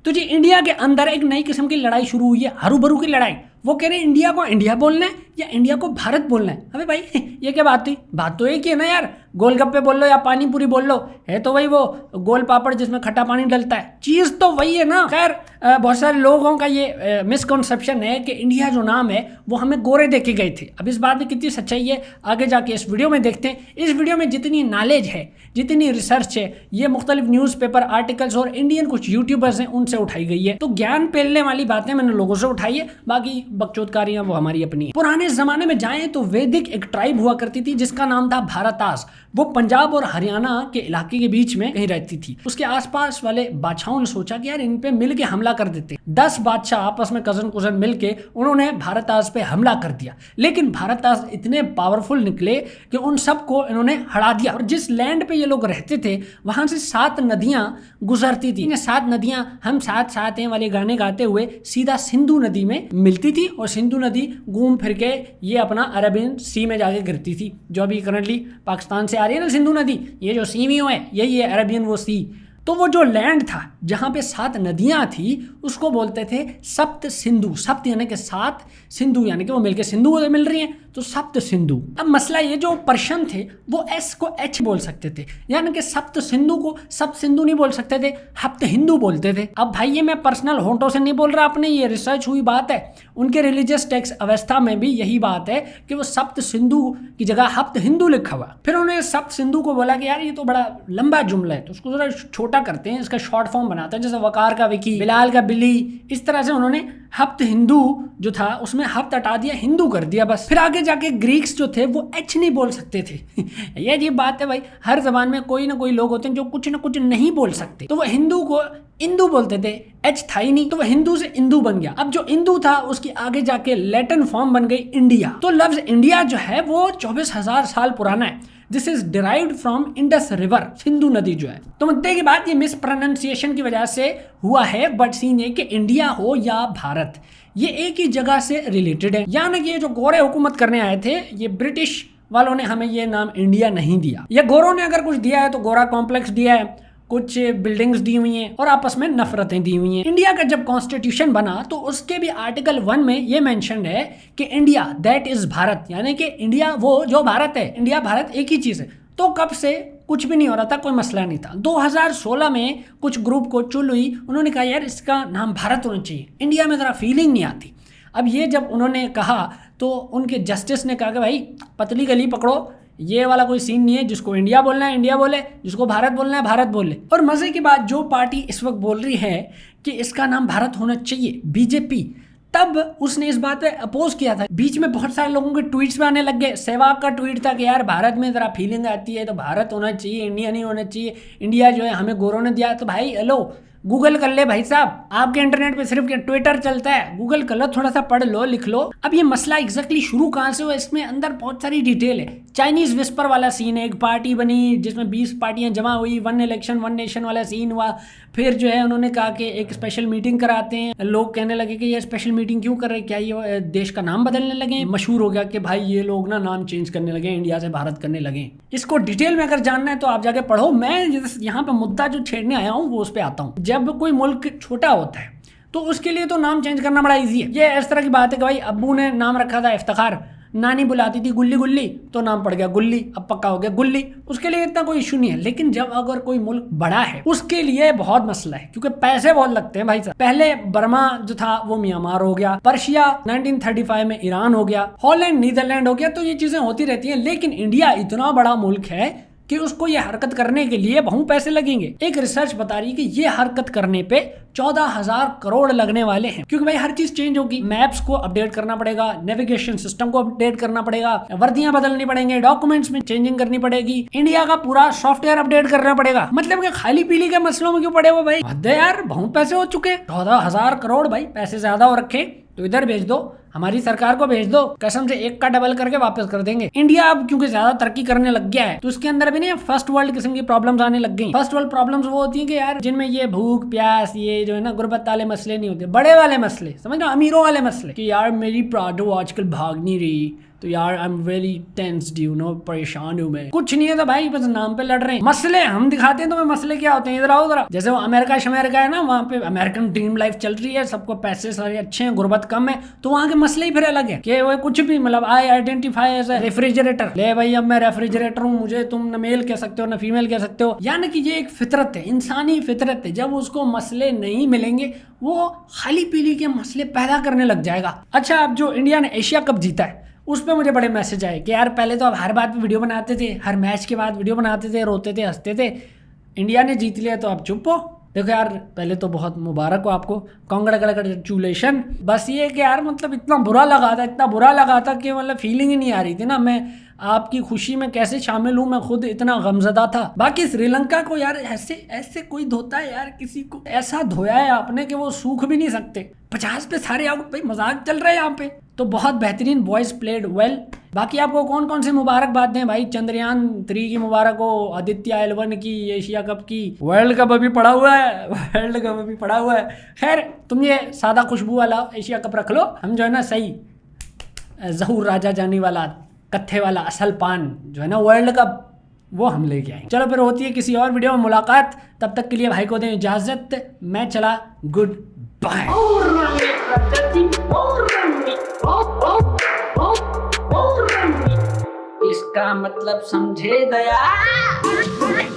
तो जी इंडिया के अंदर एक नई किस्म की लड़ाई शुरू हुई है, हरू भरू की लड़ाई। वो कह रहे हैं इंडिया को इंडिया बोलना है या इंडिया को भारत बोलना है। अबे भाई ये क्या बात हुई? बात तो एक ही है ना यार, गोलगप्पे बोल लो या पानी पूरी बोल लो, है तो वही वो गोल पापड़ जिसमें खट्टा पानी डलता है, चीज़ तो वही है ना। खैर बहुत सारे लोगों का ये मिसकॉन्सेप्शन है कि इंडिया जो नाम है वो हमें गोरे दे के गए थे। अब इस बात में कितनी सच्चाई है आगे जाके इस वीडियो में देखते हैं। इस वीडियो में जितनी नॉलेज है, जितनी रिसर्च है, ये मुख्तलिफ न्यूज़पेपर आर्टिकल्स और इंडियन कुछ यूट्यूबर्स हैं उनसे उठाई गई है। तो ज्ञान पेलने वाली बातें मैंने लोगों से उठाई है, बाकी बकचोदकारियां वो हमारी अपनी है। पुराने जमाने में जाएं तो वैदिक एक ट्राइब हुआ करती थी जिसका नाम था भारतास। वो पंजाब और हरियाणा के इलाके के बीच में कहीं रहती थी। उसके आसपास वाले बादशाहों ने सोचा कि यार इन पे मिल के हमला कर देते। 10 बादशाह आपस में कजन कुजन मिलके उन्होंने भारतास पे हमला कर दिया। लेकिन भारतास इतने पावरफुल निकले कि उन सबको इन्होंने हरा दिया। और जिस लैंड पे ये लोग रहते थे वहां से 7 नदियां गुजरती थी। 7 नदियां हम साथ साथ हैं वाले गाने गाते हुए सीधा सिंधु नदी में मिलती थी और सिंधु नदी घूम फिर के ये अपना अरेबियन सी में जाके गिरती थी, जो अभी करंटली पाकिस्तान से आ रही है ना सिंधु नदी। ये जो सी में है यही है अरेबियन वो सी। तो वो जो लैंड था जहाँ पे 7 नदियाँ थी उसको बोलते थे सप्त सिंधु। सप्त यानी कि 7, सिंधु यानी कि वो मिलके सिंधु मिल रही हैं तो सप्त सिंधु। अब मसला ये जो पर्शियन थे वो एस को एच बोल सकते थे, यानी कि सप्त सिंधु को सप्त सिंधु नहीं बोल सकते थे, हप्त हिंदू बोलते थे। अब भाई ये मैं पर्सनल होंठों से नहीं बोल रहा, अपने ये रिसर्च हुई बात है। उनके रिलीजियस टेक्स्ट अवस्था में भी यही बात है कि वो सप्त सिंधु की जगह हप्त हिंदू लिखा हुआ। फिर उन्होंने सप्त सिंधु को बोला कि यार ये तो बड़ा लंबा जुमला है तो उसको जरा छोटा करते हैं, इसका शॉर्ट फॉर्म बनाते हैं, जैसे वकार का विकी, बिलाल का बिली। इस तरह से उन्होंने हप्त हिंदू जो था उसमें हप्त हटा दिया, हिंदू कर दिया बस। फिर आगे जाके ग्रीक्स जो थे वो एच नहीं बोल सकते थे। ये अजीब बात है भाई, हर जबान में कोई ना कोई लोग होते हैं जो कुछ ना कुछ नहीं बोल सकते। तो वो हिंदू को इंदू बोलते थे, एच था ही नहीं, तो वो हिंदू से इंदू बन गया। अब जो इंदू था उसकी आगे जाके लैटिन फॉर्म बन गई इंडिया। तो लफ्ज इंडिया जो है वो 24,000 साल पुराना है। This is derived from Indus river, Sindhu नदी जो है। तो मुद्दे की बात ये मिस प्रोनाउंसिएशन की वजह से हुआ है, बट सीन ये कि इंडिया हो या भारत ये एक ही जगह से रिलेटेड है। यानी कि ये जो गोरे हुकूमत करने आए थे ये ब्रिटिश वालों ने हमें ये नाम इंडिया नहीं दिया। या गोरों ने अगर कुछ दिया है तो गोरा कॉम्प्लेक्स दिया है, कुछ बिल्डिंग्स दी हुई हैं और आपस में नफरतें दी हुई हैं। इंडिया का जब कॉन्स्टिट्यूशन बना तो उसके भी आर्टिकल 1 में ये मेंशन है कि इंडिया दैट इज भारत, यानी कि इंडिया वो जो भारत है, इंडिया भारत एक ही चीज़ है। तो कब से कुछ भी नहीं हो रहा था, कोई मसला नहीं था। 2016 में कुछ ग्रुप को चुल हुई, उन्होंने कहा यार इसका नाम भारत होना चाहिए, इंडिया में ज़रा फीलिंग नहीं आती। अब ये जब उन्होंने कहा तो उनके जस्टिस ने कहा कि भाई पतली गली पकड़ो, ये वाला कोई सीन नहीं है, जिसको इंडिया बोलना है इंडिया बोले, जिसको भारत बोलना है भारत बोले। और मजे की बात जो पार्टी इस वक्त बोल रही है कि इसका नाम भारत होना चाहिए, बीजेपी, तब उसने इस बात पे अपोज किया था। बीच में बहुत सारे लोगों के ट्वीट्स में आने लग गए। सहवाग का ट्वीट था कि यार भारत में जरा फीलिंग आती है तो भारत होना चाहिए, इंडिया नहीं होना चाहिए। इंडिया जो है हमें गोरों ने दिया। तो भाई हेलो गूगल कर ले भाई साहब, आपके इंटरनेट पे सिर्फ ट्विटर चलता है, गूगल कर लो, थोड़ा सा पढ़ लो, लिख लो। अब ये मसला एग्जैक्टली शुरू कहाँ से हुआ, इसमें अंदर बहुत सारी डिटेल है। चाइनीज विस्पर वाला सीन है, एक पार्टी बनी जिसमें 20 पार्टियां जमा हुई, 1 इलेक्शन 1 नेशन वाला सीन हुआ। फिर जो है उन्होंने कहा कि एक स्पेशल मीटिंग कराते हैं। लोग कहने लगे कि ये स्पेशल मीटिंग क्यों कर रहे हैं, क्या ये देश का नाम बदलने लगे। मशहूर हो गया कि भाई ये लोग ना नाम चेंज करने लगे, इंडिया से भारत करने लगे। इसको डिटेल में अगर जानना है तो आप जाके पढ़ो। मैं यहाँ पे मुद्दा जो छेड़ने आया हूँ वो उस पर आता हूँ। जब कोई मुल्क छोटा होता है तो उसके लिए तो नाम चेंज करना बड़ा इजी है। ये इस तरह की बात है कि भाई अब्बू ने नाम रखा था इफ्तिखार, नानी बुलाती थी गुल्ली गुल्ली तो नाम पड़ गया गुल्ली, अब पक्का हो गया गुल्ली। उसके लिए इतना कोई इशू नहीं है। लेकिन जब अगर कोई मुल्क बड़ा है उसके लिए बहुत मसला है, क्योंकि पैसे बहुत लगते हैं भाई साहब। पहले बर्मा जो था वो म्यांमार हो गया, पर्शिया 1935 में ईरान हो गया, हॉलैंड नीदरलैंड हो गया। तो ये चीजें होती रहती हैं। लेकिन इंडिया इतना बड़ा मुल्क है कि उसको ये हरकत करने के लिए बहुत पैसे लगेंगे। एक रिसर्च बता रही है कि ये हरकत करने पे 14,000 करोड़ लगने वाले हैं, क्योंकि भाई हर चीज चेंज होगी। मैप्स को अपडेट करना पड़ेगा, नेविगेशन सिस्टम को अपडेट करना पड़ेगा, वर्दियां बदलनी पड़ेंगे, डॉक्यूमेंट्स में चेंजिंग करनी पड़ेगी, इंडिया का पूरा सॉफ्टवेयर अपडेट करना पड़ेगा। मतलब कि खाली पीली के मसलों में क्यों पड़े हो भाई? हद है यार, बहुत पैसे हो चुके। 14,000 करोड़ भाई, पैसे ज्यादा हो रखे तो इधर भेज दो, हमारी सरकार को भेज दो, कसम से एक का डबल करके वापस कर देंगे। इंडिया अब क्योंकि ज्यादा तरक्की करने लग गया है तो उसके अंदर भी नहीं फर्स्ट वर्ल्ड किस्म की प्रॉब्लम्स आने लग गई। फर्स्ट वर्ल्ड प्रॉब्लम्स वो होती है कि यार जिनमें ये भूख प्यास, ये जो है ना गुर्बत वाले मसले नहीं होते, बड़े वाले मसले, समझ लो अमीरों वाले मसले कि यार मेरी प्राडो आजकल भाग नहीं रही, तो यार I am really tensed, you know, परेशान हूँ मैं। कुछ नहीं है तो भाई बस नाम पे लड़ रहे हैं। मसले हम दिखाते हैं तुम्हें, मसले क्या होते हैं, इधर आओ जरा। जैसे वो अमेरिका शमेरिका है ना, वहाँ पे अमेरिकन ड्रीम लाइफ चल रही है, सबको पैसे सारे अच्छे हैं, गुर्बत कम है, तो वहाँ के मसले ही फिर अलग है कि वो कुछ भी, मतलब I identify as a refrigerator, ले भाई अब मैं रेफ्रिजरेटर हूँ, मुझे तुम न मेल कह सकते हो न फीमेल कह सकते हो। यानी कि ये एक फितरत है, इंसानी फितरत है। जब उसको मसले नहीं मिलेंगे वो खाली पीली के मसले पैदा करने लग जाएगा। अच्छा, अब जो इंडिया ने एशिया कप जीता है उस पर मुझे बड़े मैसेज आए कि यार पहले तो आप हर बात पे वीडियो बनाते थे, हर मैच के बाद वीडियो बनाते थे, रोते थे, हंसते थे, इंडिया ने जीत लिया तो आप चुप हो। देखो यार, पहले तो बहुत मुबारक हो आपको, कांग्रेचुलेशन। बस ये कि यार मतलब इतना बुरा लगा था कि मतलब फीलिंग ही नहीं आ रही थी ना, मैं आपकी खुशी में कैसे शामिल हूँ, मैं खुद इतना गमजदा था। बाकी श्रीलंका को यार ऐसे कोई धोता है यार, किसी को ऐसा धोया है आपने कि वो सूख भी नहीं सकते। 50 पे सारे आउट, भाई मजाक चल रहा है यहाँ पे। तो बहुत बेहतरीन, बॉयज प्लेड वेल। बाकी आपको कौन कौन से मुबारकबाद दें भाई? चंद्रयान 3 की मुबारक हो, आदित्य L1 की, एशिया कप की, वर्ल्ड कप अभी पड़ा हुआ है। खैर तुम ये सादा खुशबू वाला एशिया कप रख लो, हम जो है ना सही जहूर राजा जानी वाला कत्थे वाला असल पान जो है ना वर्ल्ड कप, वो हम लेके आएंगे। चलो फिर होती है किसी और वीडियो में मुलाकात, तब तक के लिए भाई को दें इजाजत, मैं चला, गुड बाय। इसका मतलब समझे दया।